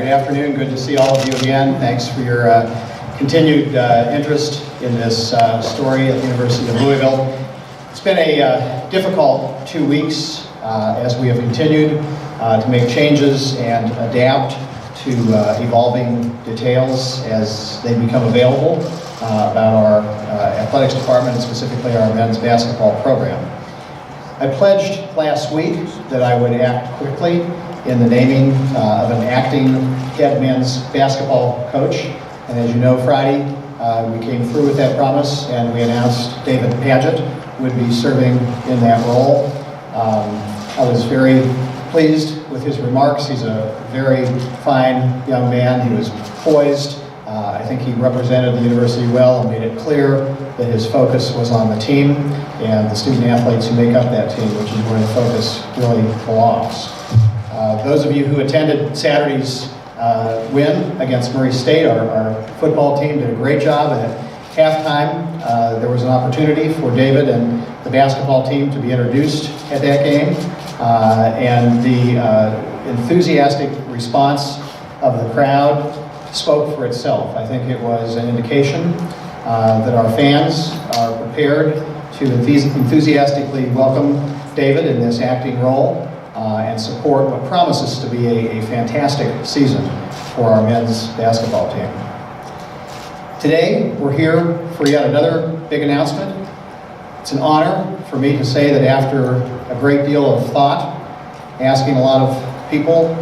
Good afternoon. Good to see all of you again. Thanks for your continued interest in this story at the University of Louisville. It's been a difficult 2 weeks as we have continued to make changes and adapt to evolving details as they become available about our athletics department, and specifically our men's basketball program. I pledged last week that I would act quickly in the naming of an acting head men's basketball coach. And as you know, Friday, we came through with that promise and we announced David Padgett would be serving in that role. I was very pleased with his remarks. He's a very fine young man. He was poised. I think he represented the university well and made it clear that his focus was on the team and the student athletes who make up that team, which is where the focus really belongs. Those of you who attended Saturday's win against Murray State, our football team did a great job, and at halftime there was an opportunity for David and the basketball team to be introduced at that game, and the enthusiastic response of the crowd spoke for itself. I think it was an indication that our fans are prepared to enthusiastically welcome David in this acting role and support what promises to be a fantastic season for our men's basketball team. Today, we're here for yet another big announcement. It's an honor for me to say that after a great deal of thought, asking a lot of people,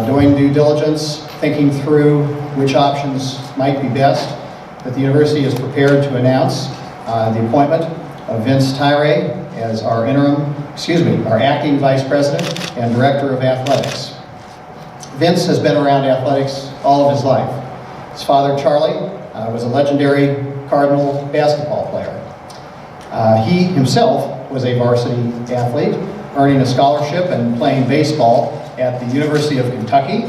doing due diligence, thinking through which options might be best, that the university is prepared to announce the appointment of Vince Tyra as our acting vice president and director of athletics. Vince has been around athletics all of his life. His father, Charlie, was a legendary Cardinal basketball player. He himself was a varsity athlete, earning a scholarship and playing baseball at the University of Kentucky.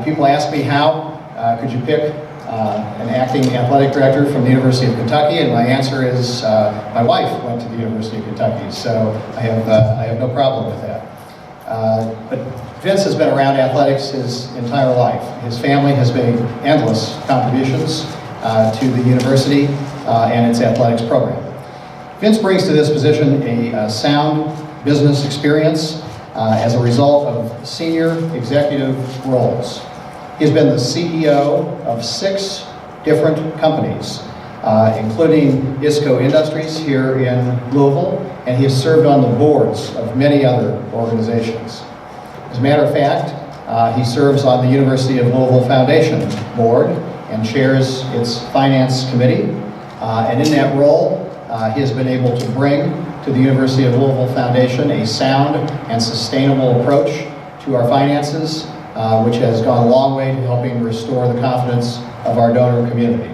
People ask me how could you pick an acting athletic director from the University of Kentucky, and my answer is my wife went to the University of Kentucky, so I have no problem with that. But Vince has been around athletics his entire life. His family has made endless contributions to the university and its athletics program. Vince brings to this position a sound business experience as a result of senior executive roles. He's been the CEO of 6 different companies, including ISCO Industries here in Louisville, and he has served on the boards of many other organizations. As a matter of fact, he serves on the University of Louisville Foundation board and chairs its finance committee, and in that role, he has been able to bring to the University of Louisville Foundation a sound and sustainable approach to our finances, which has gone a long way to helping restore the confidence of our donor community.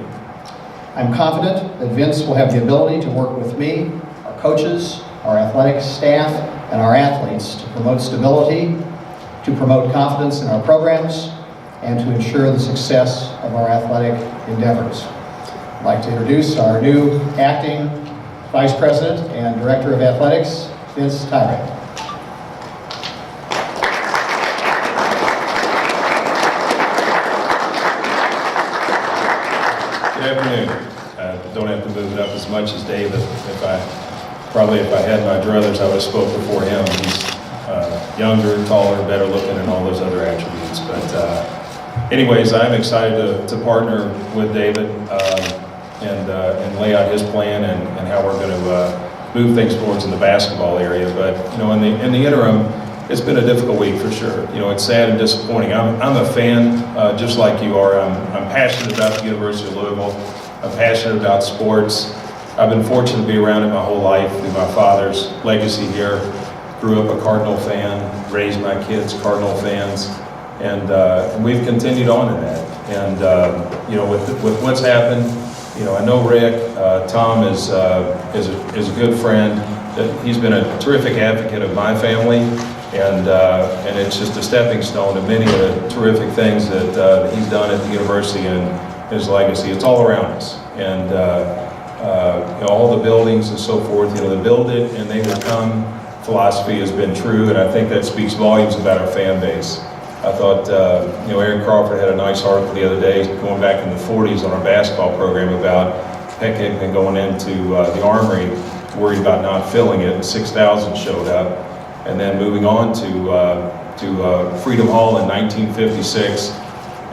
I'm confident that Vince will have the ability to work with me, our coaches, our athletic staff, and our athletes to promote stability, to promote confidence in our programs, and to ensure the success of our athletic endeavors. I'd like to introduce our new acting Vice President and Director of Athletics, Vince Tyra. Good afternoon. Don't have to move it up as much as David. If I had my druthers, I would have spoke before him. He's younger, taller, better looking, and all those other attributes. But anyways, I'm excited to partner with David and lay out his plan and how we're going to move things forward in the basketball area. But in the interim, it's been a difficult week for sure. It's sad and disappointing. I'm a fan, just like you are. I'm passionate about the University of Louisville. I'm passionate about sports. I've been fortunate to be around it my whole life through my father's legacy here. Grew up a Cardinal fan, raised my kids Cardinal fans, and we've continued on in that. And with what's happened, I know Rick. Tom is a good friend. He's been a terrific advocate of my family, and it's just a stepping stone to many of the terrific things that he's done at the university and his legacy. It's all around us, and all the buildings and so forth. The build it and they will come philosophy has been true, and I think that speaks volumes about our fan base. I thought, Eric Crawford had a nice article the other day, going back in the 40s on our basketball program about Peck Hickman going into the Armory, worried about not filling it, and 6,000 showed up. And then moving on to Freedom Hall in 1956,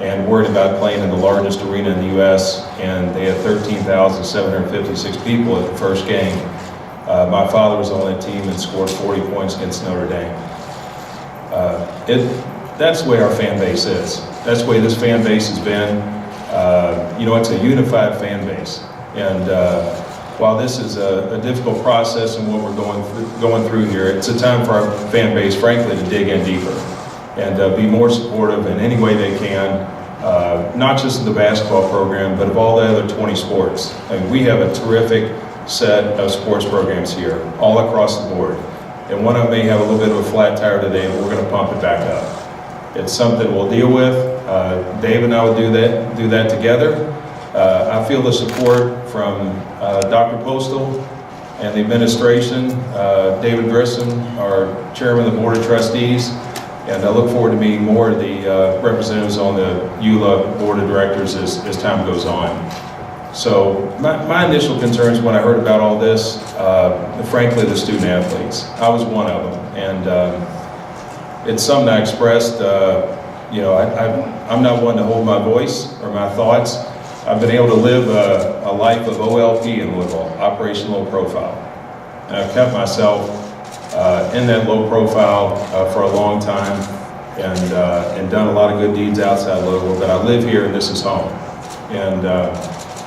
and worried about playing in the largest arena in the U.S., and they had 13,756 people at the first game. My father was on that team and scored 40 points against Notre Dame. That's the way our fan base is. That's the way this fan base has been. It's a unified fan base. And while this is a difficult process and what we're going through here, it's a time for our fan base, frankly, to dig in deeper and be more supportive in any way they can, not just of the basketball program, but of all the other 20 sports. I mean, we have a terrific set of sports programs here, all across the board. And one of them may have a little bit of a flat tire today, but we're going to pump it back up. It's something we'll deal with. Dave and I will do that together. I feel the support from Dr. Postal and the administration, David Grissom, our chairman of the Board of Trustees, and I look forward to meeting more of the representatives on the EULA Board of Directors as time goes on. So my initial concerns when I heard about all this, frankly, the student athletes. I was one of them, and it's something I expressed. I'm not one to hold my voice or my thoughts. I've been able to live a life of OLP in Louisville, Operation Low Profile. And I've kept myself in that low profile for a long time and done a lot of good deeds outside Louisville, but I live here and this is home. And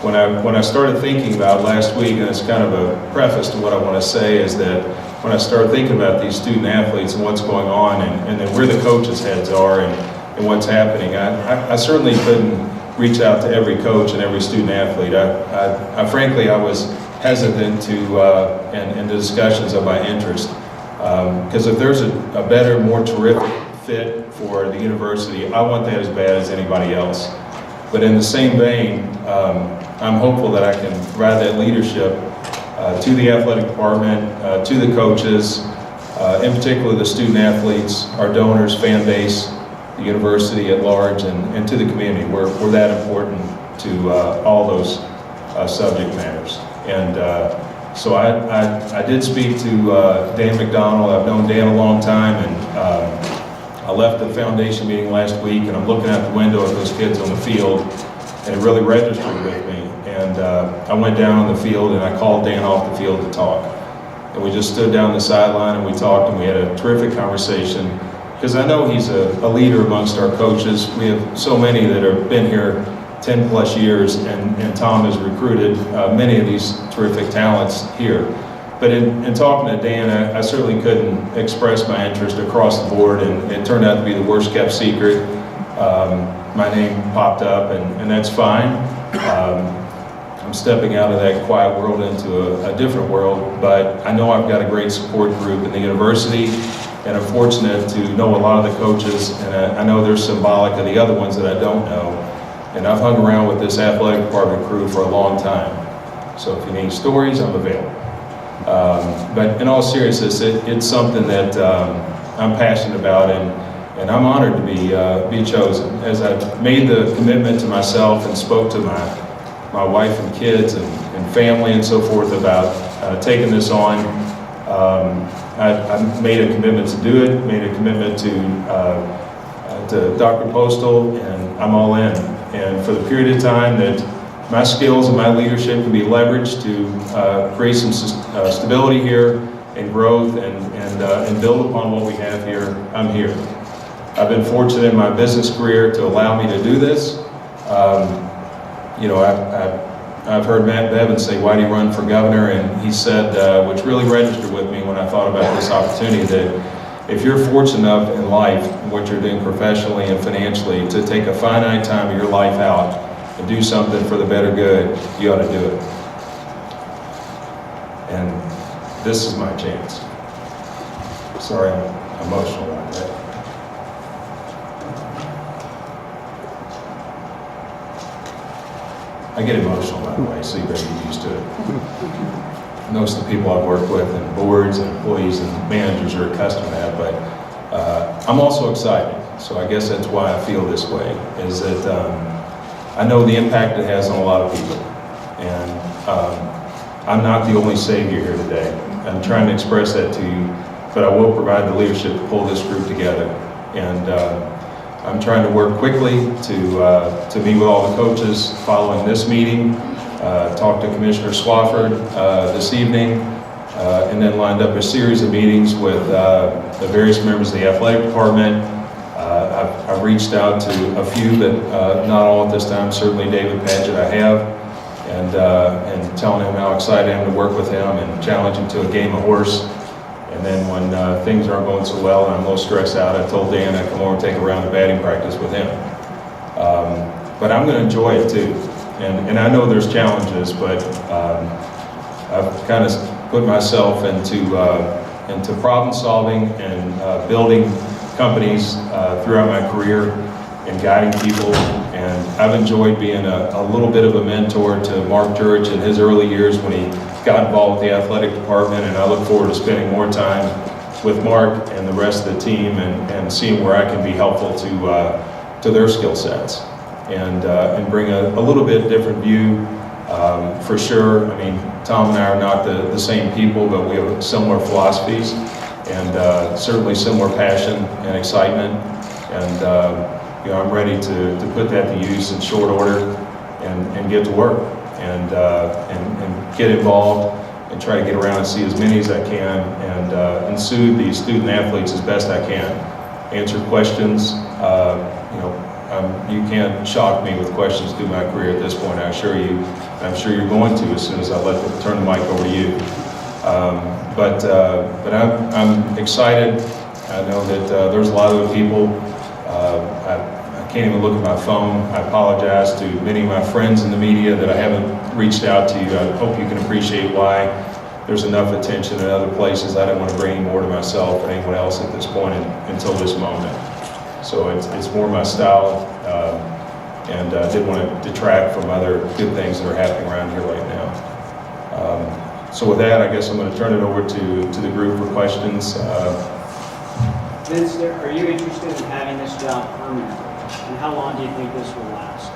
when I started thinking about last week, and it's kind of a preface to what I want to say, is that when I started thinking about these student athletes and what's going on and then where the coaches' heads are and what's happening, I certainly couldn't reach out to every coach and every student athlete. Frankly, I was hesitant to in the discussions of my interest. Because if there's a better, more terrific fit for the university, I want that as bad as anybody else. But in the same vein, I'm hopeful that I can provide that leadership to the athletic department, to the coaches, in particular the student athletes, our donors, fan base, the university at large, and to the community. We're that important to all those subject matters. And so I did speak to Dan McDonald. I've known Dan a long time, and I left the foundation meeting last week, and I'm looking out the window at those kids on the field, and it really registered with me. And I went down on the field, and I called Dan off the field to talk. And we just stood down the sideline, and we talked, and we had a terrific conversation, because I know he's a leader amongst our coaches. We have so many that have been here 10 plus years, and Tom has recruited many of these terrific talents here. But in talking to Dan, I certainly couldn't express my interest across the board, and it turned out to be the worst kept secret. My name popped up, and that's fine. I'm stepping out of that quiet world into a different world, but I know I've got a great support group in the university, and I'm fortunate to know a lot of the coaches, and I know they're symbolic of the other ones that I don't know. And I've hung around with this athletic department crew for a long time. So if you need stories, I'm available. But in all seriousness, it's something that I'm passionate about, and I'm honored to be chosen. As I made the commitment to myself and spoke to my wife and kids and family and so forth about taking this on, I made a commitment to do it, made a commitment to Dr. Postal, and I'm all in. And for the period of time that my skills and my leadership can be leveraged to create some stability here and growth and build upon what we have here, I'm here. I've been fortunate in my business career to allow me to do this. I've heard Matt Bevin say, "Why do you run for governor?" And he said, which really registered with me when I thought about this opportunity, that if you're fortunate enough in life, in what you're doing professionally and financially, to take a finite time of your life out and do something for the better good, you ought to do it. And this is my chance. Sorry, I'm emotional about that. I get emotional, by the way, so you better get used to it. Most of the people I've worked with, and boards and employees and managers are accustomed to that, but I'm also excited. So I guess that's why I feel this way, is that I know the impact it has on a lot of people. And I'm not the only savior here today. I'm trying to express that to you, but I will provide the leadership to pull this group together. And I'm trying to work quickly to meet with all the coaches following this meeting, talk to Commissioner Swafford this evening, and then lined up a series of meetings with the various members of the athletic department. I've reached out to a few, but not all at this time. Certainly David Padgett I have, and telling him how excited I am to work with him and challenge him to a game of horse. And then when things aren't going so well and I'm a little stressed out, I told Dan I'd come over and take a round of batting practice with him. But I'm going to enjoy it too. And I know there's challenges, but I've kind of put myself into problem solving and building companies throughout my career and guiding people. And I've enjoyed being a little bit of a mentor to Mark Jurich in his early years when he got involved with the athletic department, and I look forward to spending more time with Mark and the rest of the team and seeing where I can be helpful to their skill sets and bring a little bit different view. For sure, I mean, Tom and I are not the same people, but we have similar philosophies and certainly similar passion and excitement. And I'm ready to put that to use in short order and get to work and get involved and try to get around and see as many as I can and soothe these student athletes as best I can. Answer questions. You can't shock me with questions through my career at this point, I assure you. I'm sure you're going to as soon as I turn the mic over to you. But I'm excited. I know that there's a lot of people. I can't even look at my phone. I apologize to many of my friends in the media that I haven't reached out to. I hope you can appreciate why. There's enough attention in other places. I don't want to bring any more to myself or anyone else at this point until this moment. So it's more my style, and I didn't want to detract from other good things that are happening around here right now. So with that, I guess I'm going to turn it over to the group for questions. Vince, are you interested in having this job permanent? And how long do you think this will last?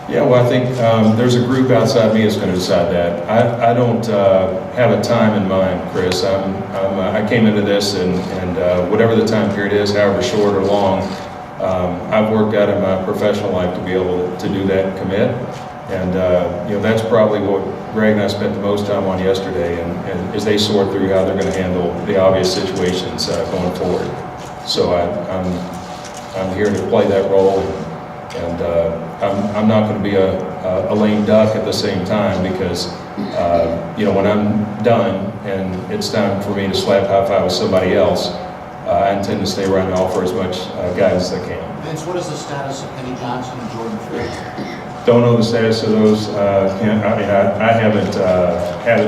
Yeah, well, I think there's a group outside me that's going to decide that. I don't have a time in mind, Chris. I came into this and whatever the time period is, however short or long, I've worked out in my professional life to be able to do that and commit. And that's probably what Greg and I spent the most time on yesterday, and as they sort through how they're going to handle the obvious situations going forward. So I'm here to play that role, and I'm not going to be a lame duck at the same time, because when I'm done and it's time for me to slap high five with somebody else, I intend to stay around and offer as much guidance as I can. Vince, what is the status of Penny Johnson and Jordan Fields? Don't know the status of those. I haven't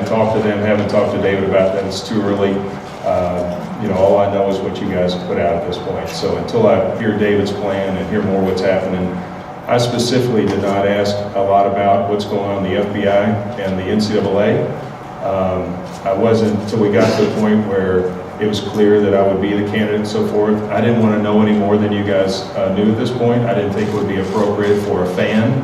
talked to them, haven't talked to David about that. It's too early. All I know is what you guys have put out at this point. So until I hear David's plan and hear more what's happening, I specifically did not ask a lot about what's going on in the FBI and the NCAA. I wasn't until we got to the point where it was clear that I would be the candidate and so forth. I didn't want to know any more than you guys knew at this point. I didn't think it would be appropriate for a fan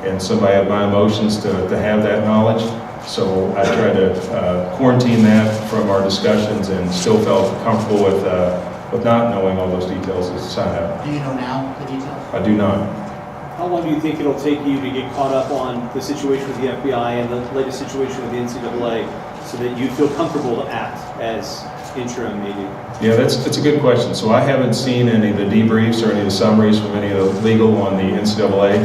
and somebody of my emotions to have that knowledge. So I tried to quarantine that from our discussions, and still felt comfortable with not knowing all those details as a sign up. Do you know now the details? I do not. How long do you think it'll take you to get caught up on the situation with the FBI and the latest situation with the NCAA so that you feel comfortable to act as interim maybe? Yeah, that's a good question. So I haven't seen any of the debriefs or any of the summaries from any of the legal on the NCAA.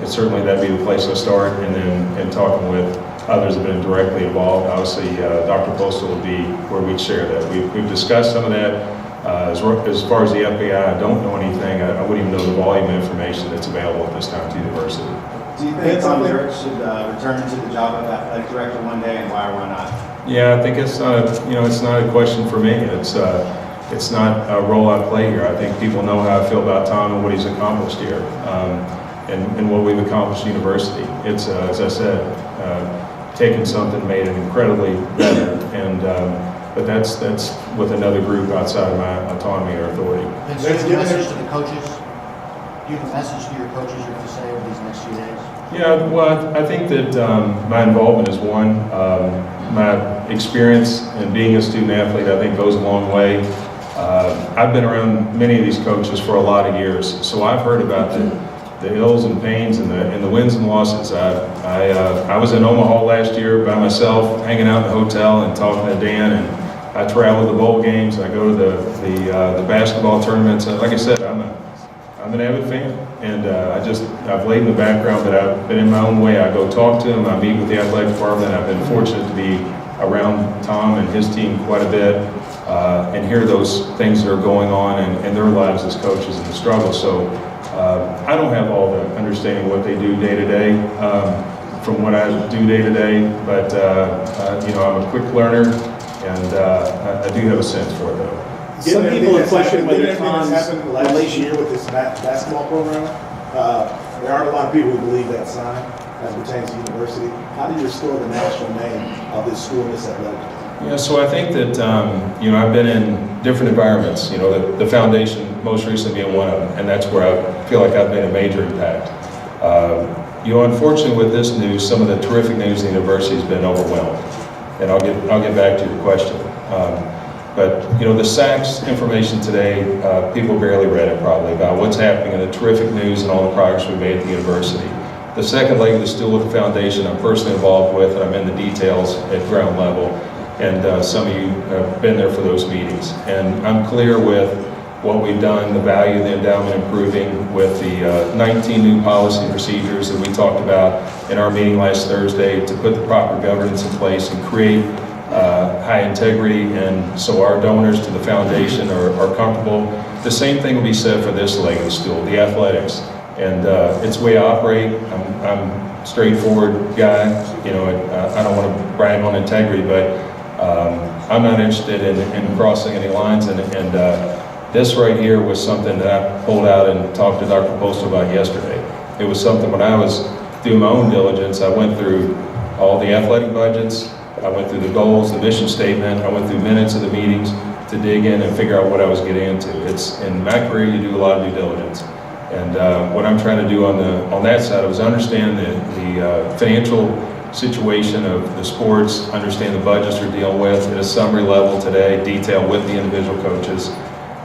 It's certainly that'd be the place to start, and then talking with others that have been directly involved. Obviously, Dr. Postal would be where we'd share that. We've discussed some of that. As far as the FBI, I don't know anything. I wouldn't even know the volume of information that's available at this time to the university. Do you think Tom Derrick should return to the job of athletic director one day, and why or why not? Yeah, I think it's not a question for me. It's not a role I play here. I think people know how I feel about Tom and what he's accomplished here, and what we've accomplished at university. It's as I said, taken something, made it incredibly better, and But that's with another group outside of my autonomy or authority. Vince, do you have a message to the coaches? Do you have a message to your coaches you have to say over these next few days? Yeah, well, I think that my involvement is one. My experience in being a student athlete, I think, goes a long way. I've been around many of these coaches for a lot of years, so I've heard about the ills and pains and the wins and losses. I was in Omaha last year by myself, hanging out in the hotel and talking to Dan, and I travel to the bowl games. I go to the basketball tournaments. Like I said, I'm an avid fan, and I've laid in the background, but I've been in my own way. I go talk to them. I meet with the athletic department. I've been fortunate to be around Tom and his team quite a bit, and hear those things that are going on in their lives as coaches and the struggle. So I don't have all the understanding of what they do day to day from what I do day to day, but I'm a quick learner, and I do have a sense for it though. Some people have questioned whether Given everything that's Tom's happened last relationship. year with this basketball program, there are a lot of people who believe that sign as pertains to university. How do you restore the national name of this school and this athletic? Yeah, so I think that, I've been in different environments, the foundation most recently being one of them, and that's where I feel like I've made a major impact. Unfortunately with this news, some of the terrific news in the university has been overwhelmed, and I'll get back to your question. But the SACS information today, people barely read it probably about what's happening and the terrific news and all the progress we've made at the university. The second leg of the stool with the foundation I'm personally involved with, and I'm in the details at ground level, and some of you have been there for those meetings. And I'm clear with what we've done, the value of the endowment improving with the 19 new policy and procedures that we talked about in our meeting last Thursday to put the proper governance in place and create high integrity, and so our donors to the foundation are comfortable. The same thing will be said for this leg of the stool, the athletics. And it's the way I operate. I'm a straightforward guy. I don't want to brag on integrity, but I'm not interested in crossing any lines. And this right here was something that I pulled out and talked to Dr. Postal about yesterday. It was something when I was doing my own diligence, I went through all the athletic budgets, I went through the goals, the mission statement, I went through minutes of the meetings to dig in and figure out what I was getting into. It's in my career, you do a lot of due diligence. And what I'm trying to do on that side was understand the financial situation of the sports, understand the budgets we're dealing with at a summary level today, detail with the individual coaches,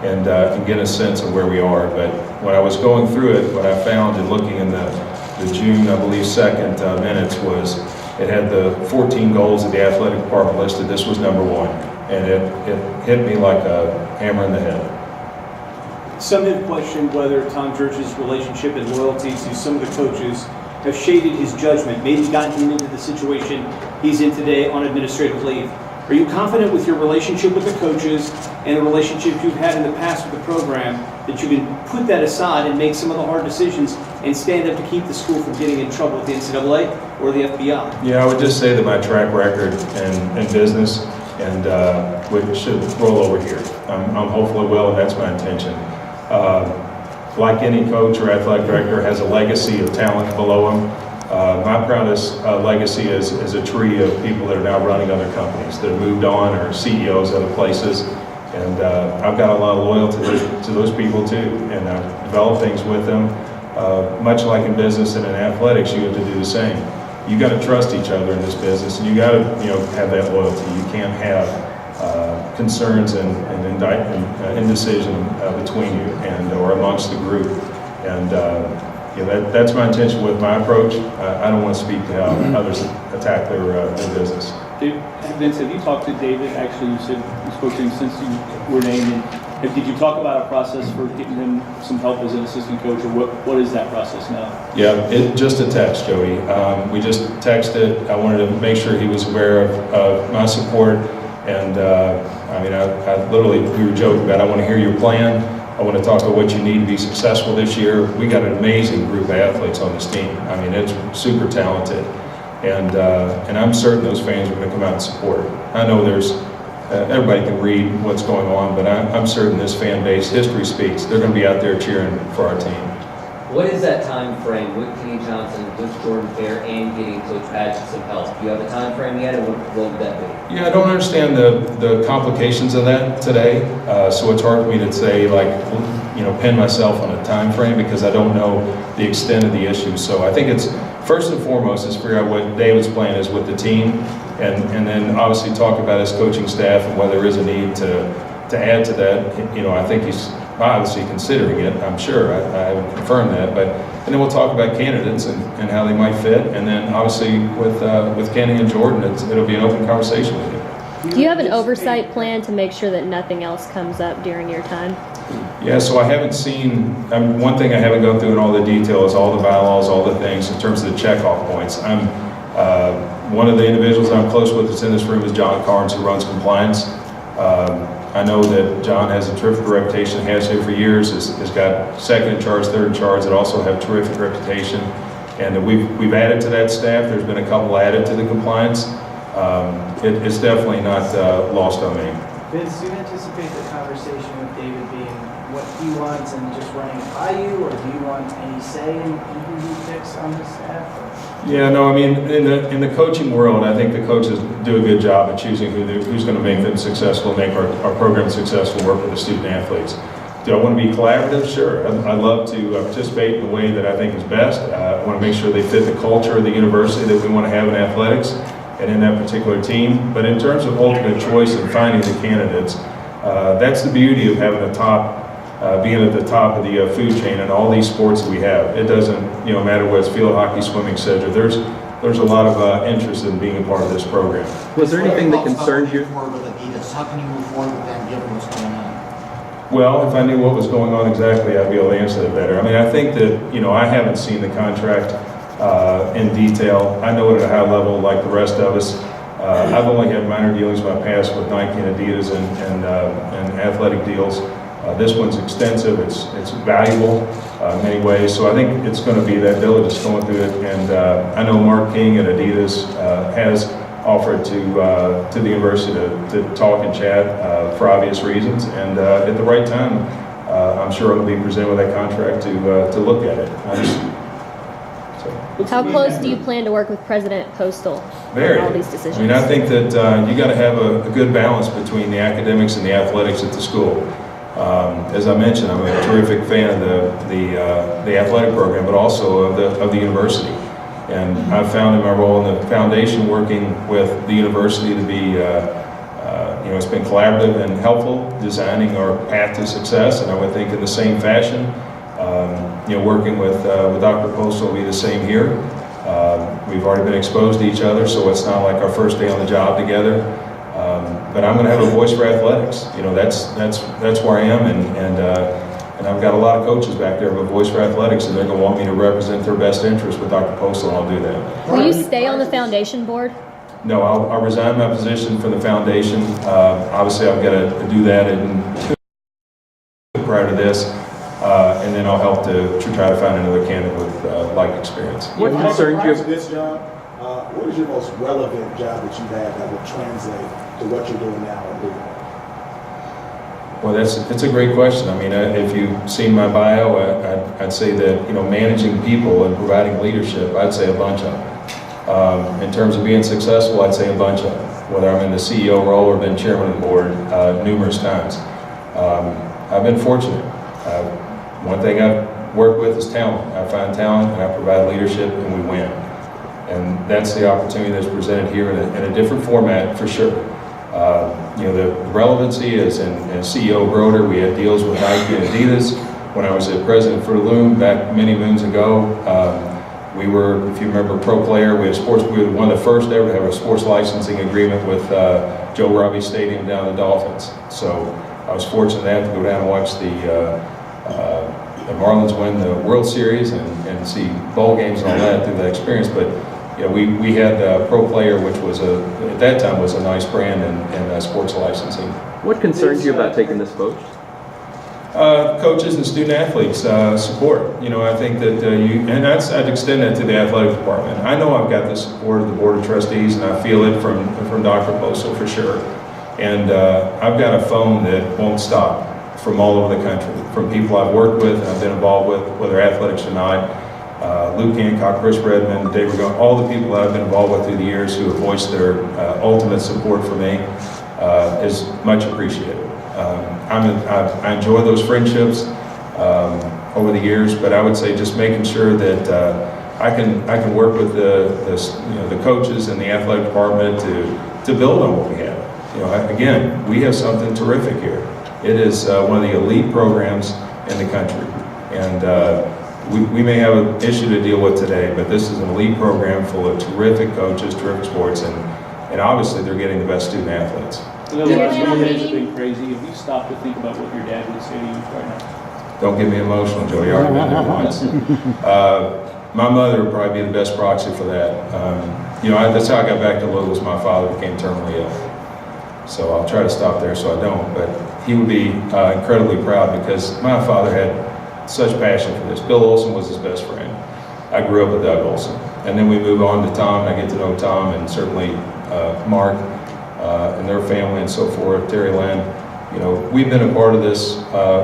and get a sense of where we are. But when I was going through it, what I found in looking in the June, I believe, 2nd minutes was it had the 14 goals that the athletic department listed. This was number 1, and it hit me like a hammer in the head. Some have questioned whether Tom Church's relationship and loyalty to some of the coaches have shaded his judgment, maybe gotten him into the situation he's in today on administrative leave. Are you confident with your relationship with the coaches and the relationship you've had in the past with the program that you can put that aside and make some of the hard decisions and stand up to keep the school from getting in trouble with the NCAA or the FBI? Yeah, I would just say that my track record in business and which should roll over here. I'm hopeful it will, and that's my intention. Like any coach or athletic director has a legacy of talent below him. My proudest legacy is a tree of people that are now running other companies that have moved on or CEOs other places. And I've got a lot of loyalty to those people too. And I've developed things with them. Much like in business and in athletics, you have to do the same. You got to trust each other in this business, and you got to have that loyalty. You can't have concerns and indecision between you or amongst the group. And that's my intention with my approach. I don't want to speak to how others attack their business. Vince, have you talked to David? Actually, you said you spoke to him since you were named. And did you talk about a process for getting him some help as an assistant coach, or what is that process now? Yeah, just a text, Jody. We just texted. I wanted to make sure he was aware of my support. And I literally, we were joking about, I want to hear your plan. I want to talk about what you need to be successful this year. We got an amazing group of athletes on this team. I mean, it's super talented. And I'm certain those fans are going to come out and support. I know there's, everybody can read what's going on, but I'm certain this fan base, history speaks, they're going to be out there cheering for our team. What is that time frame with Kenny Johnson, with Jordan Fair, and getting Coach Padgett some help? Do you have a time frame yet, and what would that be? Yeah, I don't understand the complications of that today, so it's hard for me to say, like, pin myself on a time frame because I don't know the extent of the issue. So I think it's first and foremost is figure out what David's plan is with the team, and then obviously talk about his coaching staff and whether there is a need to add to that. I think he's obviously considering it, I'm sure. I haven't confirmed that, and then we'll talk about candidates and how they might fit, and then obviously with Kenny and Jordan, it'll be an open conversation with you. Do you have an oversight plan to make sure that nothing else comes up during your time? Yeah, so I haven't seen, one thing I haven't gone through in all the detail is all the bylaws, all the things in terms of the checkoff points. One of the individuals I'm close with that's in this room is John Carnes, who runs compliance. I know that John has a terrific reputation, has had for years, has got second in charge, third in charge, that also have terrific reputation. And we've added to that staff. There's been a couple added to the compliance. It's definitely not lost on me. Vince, do you anticipate the conversation with David being what he wants and just running it by you, or do you want any say in who he picks on the staff? Yeah, no, I mean, in the coaching world, I think the coaches do a good job at choosing who's going to make them successful, make our program successful, work with the student athletes. Do I want to be collaborative? Sure. I'd love to participate in the way that I think is best. I want to make sure they fit the culture of the university that we want to have in athletics and in that particular team. But in terms of ultimate choice and finding the candidates, that's the beauty of having being at the top of the food chain in all these sports that we have. It doesn't matter whether it's field hockey, swimming, etc. There's a lot of interest in being a part of this program. Was there anything that concerned you? How can you move forward with that given what's going on? Well, if I knew what was going on exactly, I'd be able to answer that better. I mean, I think that, I haven't seen the contract in detail. I know it at a high level like the rest of us. I've only had minor dealings in my past with Nike and Adidas and athletic deals. This one's extensive, it's valuable in many ways, so I think it's going to be that diligence going through it. And I know Mark King at Adidas has offered to the university to talk and chat for obvious reasons, and at the right time, I'm sure it'll be presented with that contract to look at it. How close do you plan to work with President Postal on all these decisions? I mean, I think that you got to have a good balance between the academics and the athletics at the school. As I mentioned, I'm a terrific fan of the athletic program, but also of the university. And I've found in my role in the foundation working with the university to be, it's been collaborative and helpful, designing our path to success. And I would think in the same fashion, working with Dr. Postal will be the same here. We've already been exposed to each other, so it's not like our first day on the job together. But I'm going to have a voice for athletics. That's where I am, and I've got a lot of coaches back there with a voice for athletics, and they're going to want me to represent their best interest with Dr. Postal, and I'll do that. Will you stay on the foundation board? No, I'll resign my position from the foundation. Obviously, I've got to do that prior to this, and then I'll help to try to find another candidate with like experience. What concerns you? This job, what is your most relevant job that you've had that would translate to what you're doing now at Louisville? Well, it's a great question. I mean, if you've seen my bio, I'd say that managing people and providing leadership, I'd say a bunch of them. In terms of being successful, I'd say a bunch of them. Whether I'm in the CEO role or been chairman of the board numerous times, I've been fortunate. One thing I've worked with is talent. I find talent and I provide leadership, and we win. And that's the opportunity that's presented here in a different format for sure. The relevancy is in CEO Broder. We had deals with Nike and Adidas. When I was the president for Loom back many moons ago, we were, if you remember, Pro Player. We were one of the first ever to have a sports licensing agreement with Joe Robbie Stadium down the Dolphins. So I was fortunate to go down and watch the Marlins win the World Series and see bowl games and all that through that experience. But we had Pro Player, which was at that time was a nice brand in sports licensing. What concerns you about taking this post? Coaches and student athletes support. I think that I'd extend that to the athletic department. I know I've got the support of the Board of Trustees, and I feel it from Dr. Postal for sure. And I've got a phone that won't stop from all over the country, from people I've worked with and I've been involved with, whether athletics or not. Luke Hancock, Chris Redmond, Dave Regone, all the people that I've been involved with through the years who have voiced their ultimate support for me is much appreciated. I enjoy those friendships over the years, but I would say just making sure that I can work with the coaches and the athletic department to build on what we have. Again, we have something terrific here. It is one of the elite programs in the country, and we may have an issue to deal with today, but this is an elite program full of terrific coaches, terrific sports, and obviously they're getting the best student athletes. The last couple of days have been crazy. Have you stopped to think about what your dad would say to you right now? Don't get me emotional, Joe. You already been there once. My mother would probably be the best proxy for that. That's how I got back to Louisville, was my father became terminally ill. So I'll try to stop there so I don't, but he would be incredibly proud because my father had such passion for this. Bill Olson was his best friend. I grew up with Doug Olson. And then we move on to Tom, and I get to know Tom, and certainly Mark and their family and so forth, Terry Lynn. We've been a part of this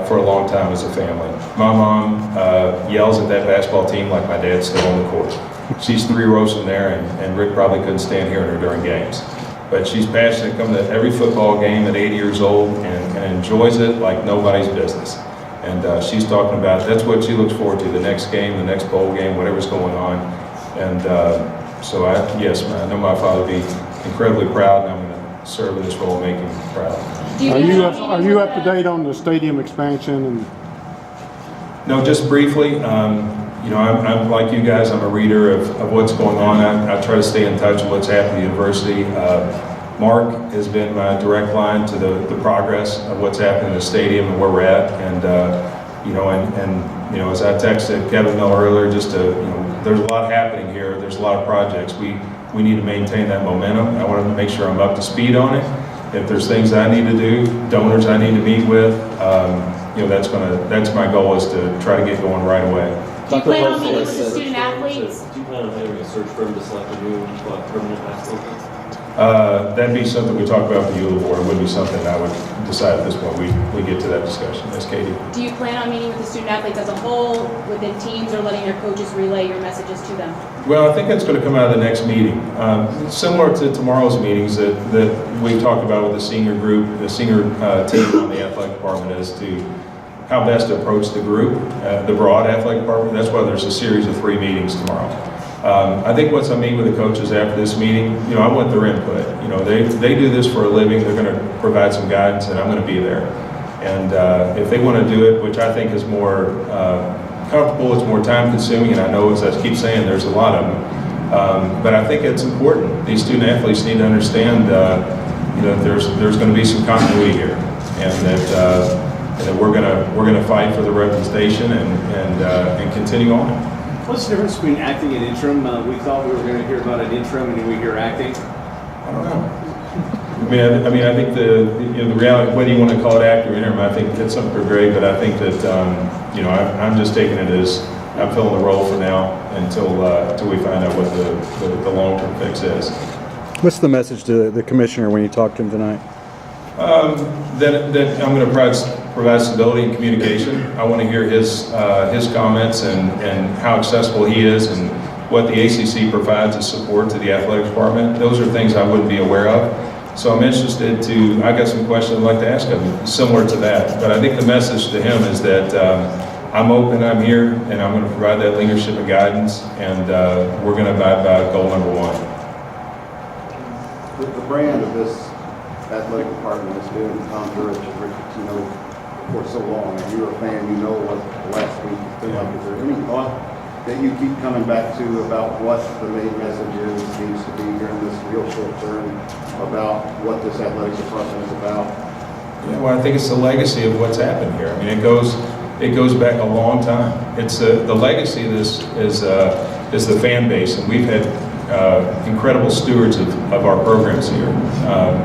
for a long time as a family. My mom yells at that basketball team like my dad's still on the court. She's 3 rows from there, and Rick probably couldn't stand hearing her during games. But she's passionate, comes to every football game at 80 years old and enjoys it like nobody's business. And she's talking about, that's what she looks forward to, the next game, the next bowl game, whatever's going on. And so yes, man, I know my father would be incredibly proud, and I'm going to serve in this role, make him proud. Are you up to date on the stadium expansion? No, just briefly. I'm like you guys. I'm a reader of what's going on. I try to stay in touch with what's happening at the university. Mark has been my direct line to the progress of what's happening in the stadium and where we're at. And as I texted Kevin Miller earlier, there's a lot happening here. There's a lot of projects. We need to maintain that momentum. I want to make sure I'm up to speed on it. If there's things I need to do, donors I need to meet with, that's my goal, is to try to get going right away. Do you plan on meeting with the student athletes? Do you plan on having a search firm to select a new permanent basketball coach? That'd be something we talk about with the ULA board. It would be something I would decide at this point. We get to that discussion. Yes, Katie? Do you plan on meeting with the student athletes as a whole, within teams, or letting your coaches relay your messages to them? Well, I think that's going to come out of the next meeting. Similar to tomorrow's meetings that we've talked about with the senior group, the senior team on the athletic department, as to how best to approach the group, the broad athletic department. That's why there's a series of 3 meetings tomorrow. I think once I meet with the coaches after this meeting, I want their input. They do this for a living. They're going to provide some guidance, and I'm going to be there. And if they want to do it, which I think is more comfortable, it's more time consuming, and I know, as I keep saying, there's a lot of them. But I think it's important. These student athletes need to understand there's going to be some continuity here, and that we're going to fight for the representation and continue on. What's the difference between acting and interim? We thought we were going to hear about an interim, and then we hear acting. I don't know. I mean, I think the reality, whether you want to call it act or interim, I think it's something great. But I think that I'm just taking it as I'm filling the role for now until we find out what the long-term fix is. What's the message to the commissioner when you talk to him tonight? That I'm going to provide stability and communication. I want to hear his comments and how accessible he is and what the ACC provides as support to the athletic department. Those are things I wouldn't be aware of. So I'm interested I got some questions I'd like to ask him similar to that. But I think the message to him is that I'm open, I'm here, and I'm going to provide that leadership and guidance, and we're going to abide by goal number 1. The brand of this athletic department has been Tom Tyree, for so long. And you're a fan, what the last week has been like. Is there any thought that you keep coming back to about what the main message needs to be during this real short term about what this athletic department is about? Yeah, well, I think it's the legacy of what's happened here. I mean, it goes back a long time. It's the legacy of this is the fan base, and we've had incredible stewards of our programs here.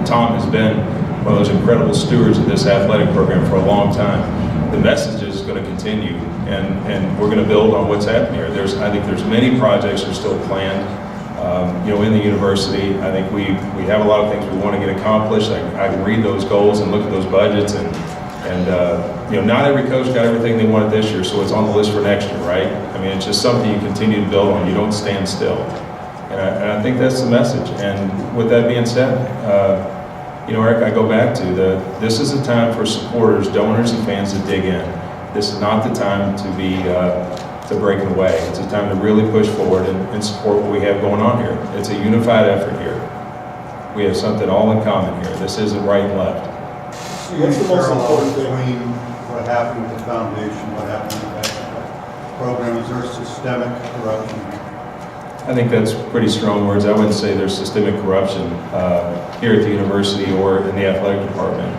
Tom has been one of those incredible stewards of this athletic program for a long time. The message is going to continue, and we're going to build on what's happened here. I think there's many projects that are still planned, in the university. I think we have a lot of things we want to get accomplished. I can read those goals and look at those budgets, and And, not every coach got everything they wanted this year, so it's on the list for next year, right? I mean, it's just something you continue to build on. You don't stand still. And I think that's the message. And with that being said, Eric, I go back to this is a time for supporters, donors, and fans to dig in. This is not the time to be to breaking away. It's a time to really push forward and support what we have going on here. It's a unified effort here. We have something all in common here. This isn't right and left. What's the most important thing? Between what happened with the foundation, what happened with that program, is there systemic corruption? I think that's pretty strong words. I wouldn't say there's systemic corruption here at the university or in the athletic department.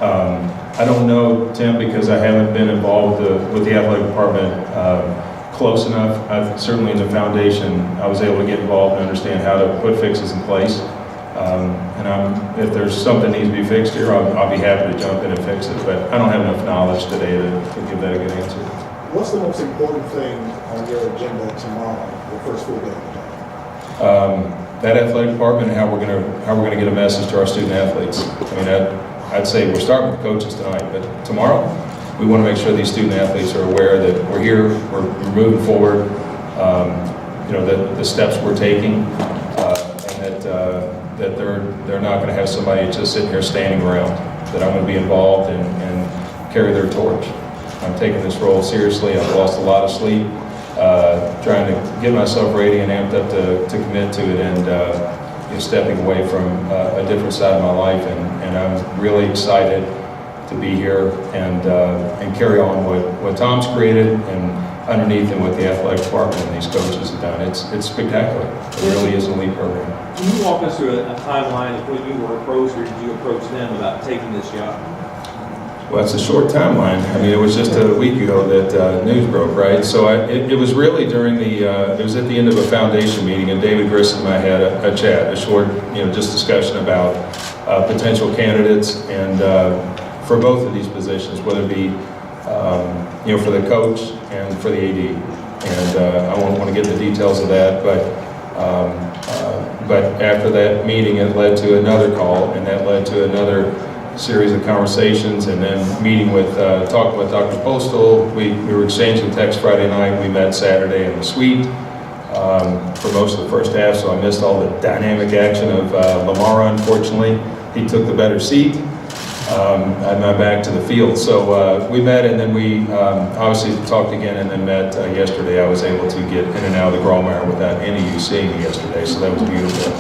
I don't know, Tim, because I haven't been involved with the athletic department close enough. Certainly in the foundation, I was able to get involved and understand how to put fixes in place. If there's something that needs to be fixed here, I'll be happy to jump in and fix it. But I don't have enough knowledge today to give that a good answer. What's the most important thing on your agenda tomorrow, the first full day of the day? That athletic department and how we're gonna get a message to our student athletes. I mean, I'd say we're starting with the coaches tonight, but tomorrow we want to make sure these student athletes are aware that we're here, we're moving forward. The steps we're taking, and that they're not going to have somebody just sitting here standing around. That I'm going to be involved and carry their torch. I'm taking this role seriously. I've lost a lot of sleep, trying to get myself ready and amped up to commit to it, and stepping away from a different side of my life. And I'm really excited to be here and carry on what Tom's created and underneath and what the athletic department and these coaches have done. It's spectacular. It really is an elite program. Can you walk us through a timeline of when you were approached, or did you approach them about taking this job? Well, it's a short timeline. I mean, it was just a week ago that news broke, right? So it was really during it was at the end of a foundation meeting, and David Grissom and I had a chat, a short, just discussion about potential candidates and for both of these positions, whether it be, for the coach and for the AD. And I won't want to get into the details of that, but after that meeting, it led to another call, and that led to another series of conversations, and then meeting with, talking with Dr. Postal. We were exchanging texts Friday night. We met Saturday in the suite for most of the first half, so I missed all the dynamic action of Lamar, unfortunately. He took the better seat. I had my back to the field. So we met, and then we obviously talked again, and then met yesterday. I was able to get in and out of the Grallmeyer without any of you seeing me yesterday, so that was beautiful.